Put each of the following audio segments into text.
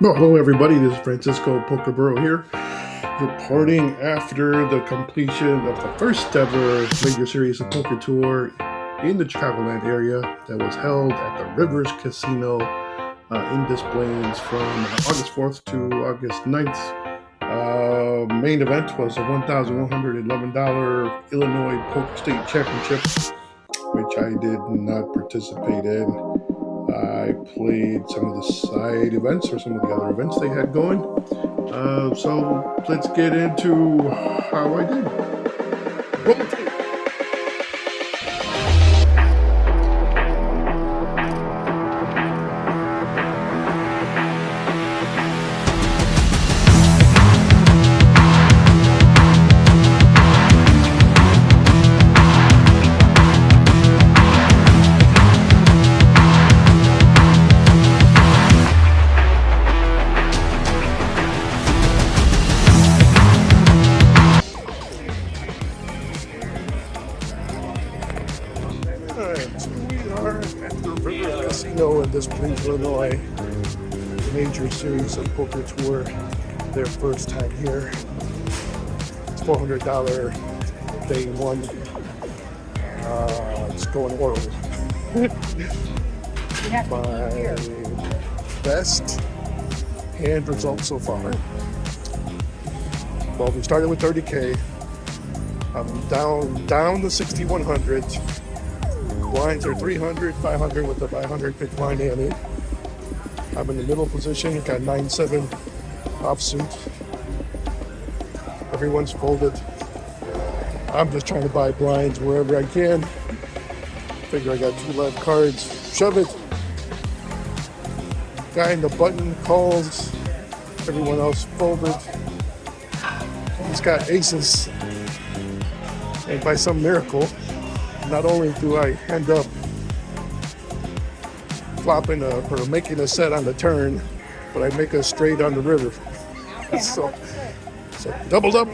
Well, hello everybody, this is Francisco Pokerboro here, reporting after the completion of the first ever major series of poker tour in the Chicagoland area that was held at the Rivers Casino in Des Plaines from August 4th to August 9th. Main event was a $1,111 Illinois Poker State Championship, which I did not participate in. I played some of the side events or some of the other events they had going. So let's get into how I did. Roll the tape. Alright, so we are at the River Casino in Des Plaines, Illinois. Major series of poker tour. Their first time here. It's $400 day one. It's going horrible. My best hand result so far. Well, we started with 30K. I'm down to 6,100. Blinds are 300, 500 with the 500 big blind ante. I'm in the middle position, got 9-7 offsuit. Everyone's folded. I'm just trying to buy blinds wherever I can. Figure I got 2 left cards. Shove it. Guy in the button calls. Everyone else folded. He's got aces. And by some miracle, not only do I end up flopping or making a set on the turn, but I make a straight on the river. So doubled up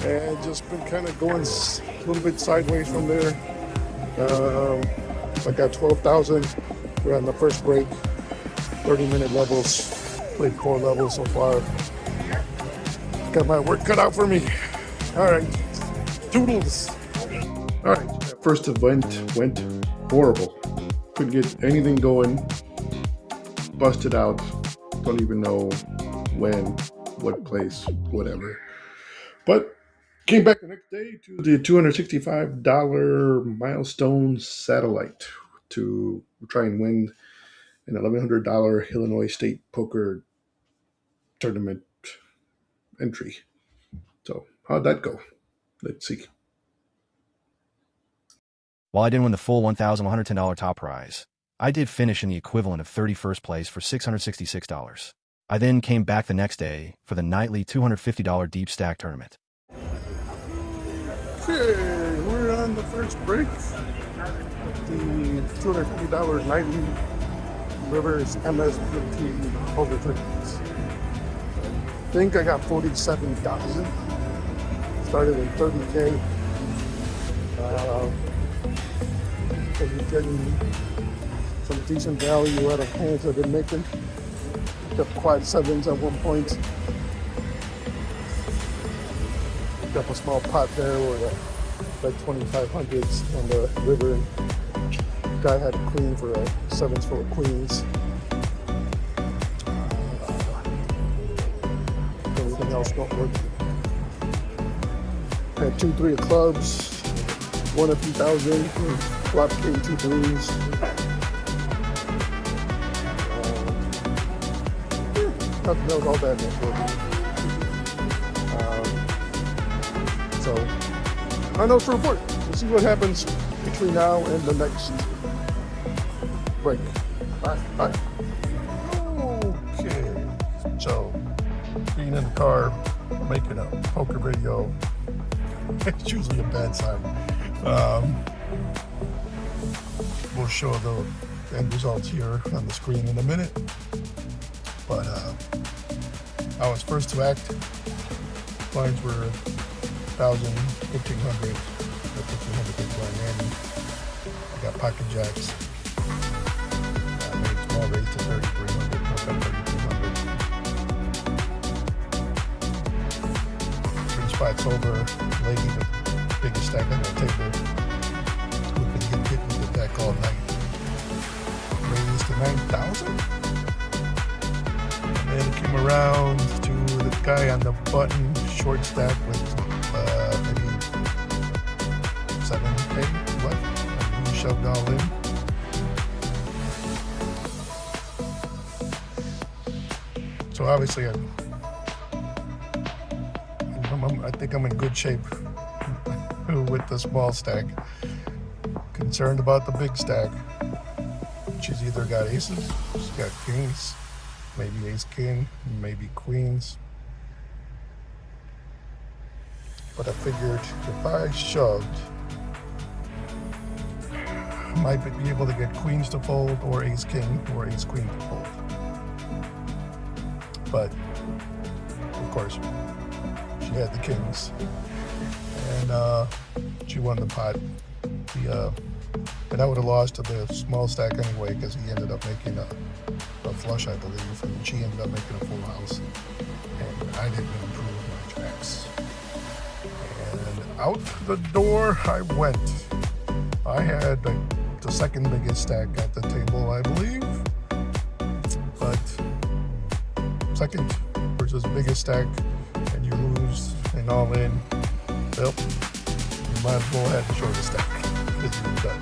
and just been kind of going a little bit sideways from there. I got 12,000. We're on the first break, 30-minute levels. Played 4 levels so far. Got my work cut out for me. All right, toodles. All right, that first event went horrible. Couldn't get anything going. Busted out. Don't even know when, what place, whatever. But came back the next day to the $265 milestone satellite to try and win an $1,100 Illinois State Poker Tournament entry. So how'd that go? Let's see. While I didn't win the full $1,110 top prize, I did finish in the equivalent of 31st place for $666. I then came back the next day for the nightly $250 deep stack tournament. Okay, we're on the first break. The $250 nightly Rivers MSPT Poker Tour. I think I got 47,000. Started with 30K. Getting some decent value out of hands I've been making. Got quad sevens at one point. Got a small pot there where like 2,500s on the river. Guy had a queen for a sevens full of queens. Everything else don't work. Had 2-3 of clubs, won a few thousand. Flop king 2 threes. Nothing else all that important. So I know to report. We'll see what happens between now and the next break. Bye. Okay. So being in the car, making a poker video. It's usually a bad sign. We'll show the end results here on the screen in a minute. But I was first to act. Blinds were 1,000, 1,500, 1,500 big blind ante. I got pocket jacks. I made small raise to 3,300, got sober lady with the biggest stack on the table who'd been getting hit with the deck all night. Raised to 9,000. And then it came around to the guy on the button, short stack with maybe 7K left. And he shoved all in. So obviously I think I'm in good shape with the small stack. Concerned about the big stack. She's either got aces, she's got kings, maybe ace king, maybe queens. But I figured if I shoved, I might be able to get queens to fold or ace king or ace queen to fold. But of course, she had the kings, and she won the pot. And I would have lost to the small stack anyway because he ended up making a flush, I believe, and she ended up making a full house. And I didn't improve my tracks. And out the door I went. I had the second biggest stack at the table, I believe. But second versus biggest stack, and you lose and all in, well, you might as well have the shortest stack because you're done.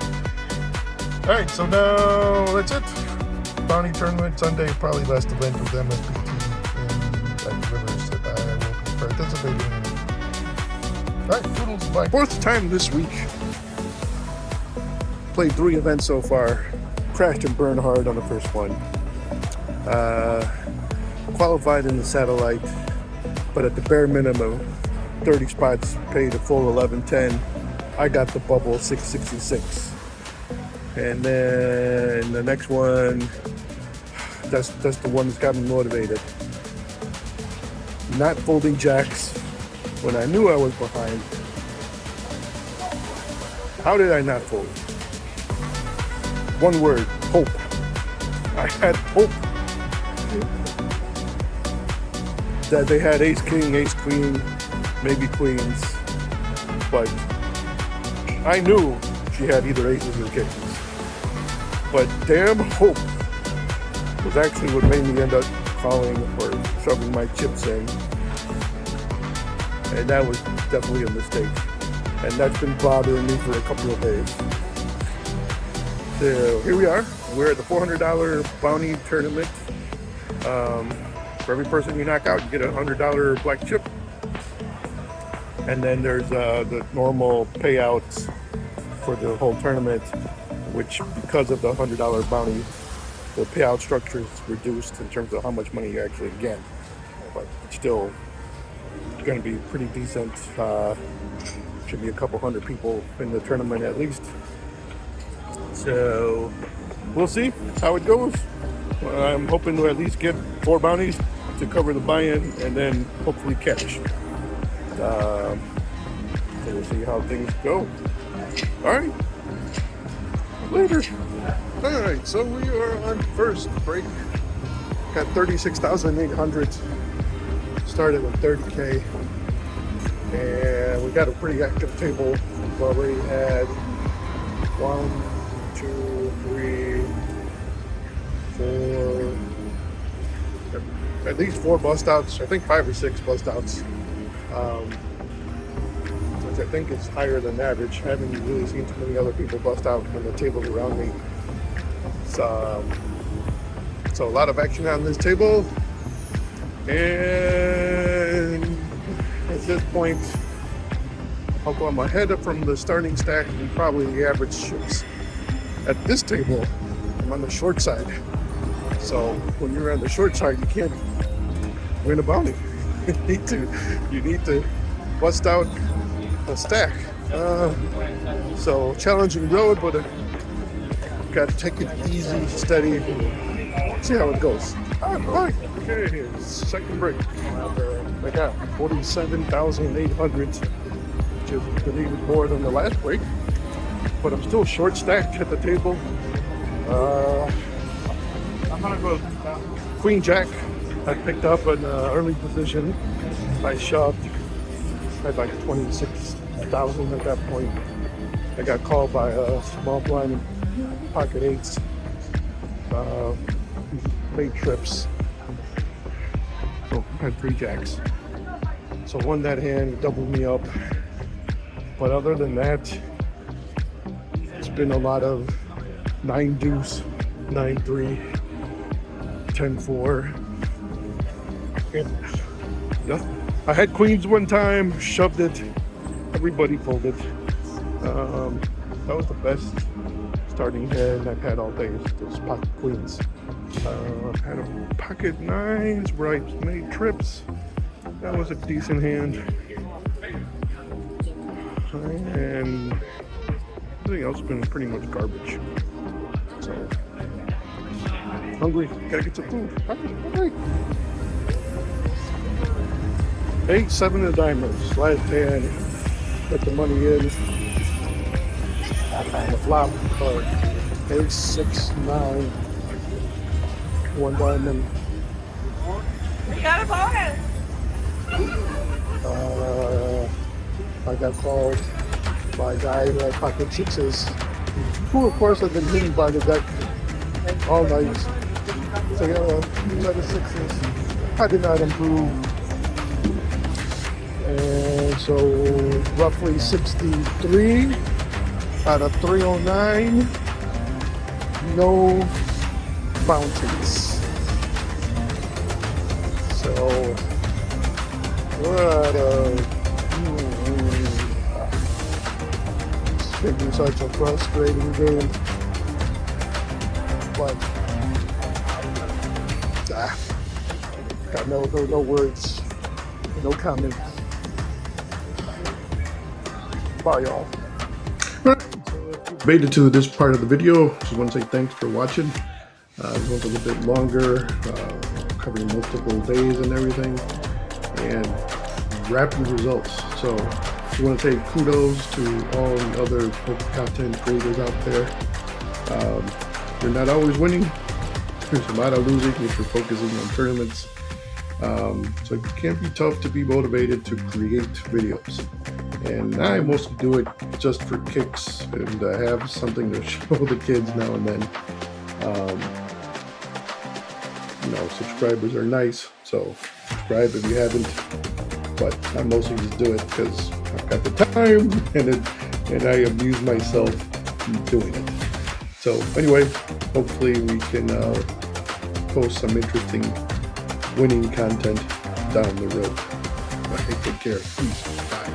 Alright, so now that's it. Bounty tournament Sunday, probably last event with MSPT at the Rivers that I will be participating in. Alright, toodles, bye. Fourth time this week. Played 3 events so far. Crashed and burned hard on the first one. Qualified in the satellite, but at the bare minimum, 30 spots paid a full 1110. I got the bubble 666. And then the next one, that's the one that's got me motivated. Not folding jacks when I knew I was behind. How did I not fold? One word, hope. I had hope that they had ace king, ace queen, maybe queens, but I knew she had either aces or kings. But damn hope was actually what made me end up calling or shoving my chips in, and that was definitely a mistake, and that's been bothering me for a couple of days. So here we are. We're at the $400 bounty tournament. For every person you knock out, you get a $100 black chip. And then there's the normal payouts for the whole tournament, which because of the $100 bounty, the payout structure is reduced in terms of how much money you actually get. But it's still going to be pretty decent. Should be a couple hundred people in the tournament at least. So we'll see how it goes. I'm hoping to at least get 4 bounties to cover the buy-in and then hopefully cash. So we'll see how things go. Alright. Later. Alright, so we are on first break. Got 36,800. Started with 30K. And we got a pretty active table. We've already had 1, 2, 3, 4, at least 4 bust outs. I think 5 or 6 bust outs, which I think is higher than average. I haven't really seen too many other people bust out on the tables around me. So a lot of action on this table, and at this point, although I'm ahead from the starting stack and probably the average chips at this table, I'm on the short side. So when you're on the short side, you can't win a bounty. you need to bust out a stack. So challenging road, but got to take it easy, steady, see how it goes. All right, okay, second break. I got 47,800, which is even more than the last break, but I'm still short stacked at the table. I'm gonna go Queen Jack. I picked up an early position. I shoved, I had like 26,000 at that point. I got called by a small blind pocket eights, made trips. So I had 3 jacks. So won that hand, doubled me up. But other than that, it's been a lot of 9 deuce, 9-3, 10-4. Yeah. I had queens one time, shoved it, everybody folded. That was the best starting hand I've had all day, those pocket queens. Had a pocket nines where I made trips. That was a decent hand. And everything else has been pretty much garbage. So, hungry, gotta get some food. Hungry. 8-7 of diamonds, last hand, put the money in. The flop card, 8-6-9, 1 diamond. You got a bonus. I got called by a guy who had pocket sixes, who of course had been hitting by the deck all night. So yeah, set of sixes. I did not improve. And so roughly 63 out of 309, no bounties. So what it's been such a frustrating game. But got no words, no comments. Bye, y'all. Made it to this part of the video. Just want to say thanks for watching. It went a little bit longer, covering multiple days and everything, and rapid results. So I want to say kudos to all the other content creators out there. You're not always winning. There's a lot of losing if you're focusing on tournaments. So it can be tough to be motivated to create videos. And I mostly do it just for kicks and have something to show the kids now and then. Subscribers are nice, so subscribe if you haven't. But I mostly just do it because I've got the time and I amuse myself doing it. So anyway, hopefully we can post some interesting winning content down the road. Take care. Peace. Bye.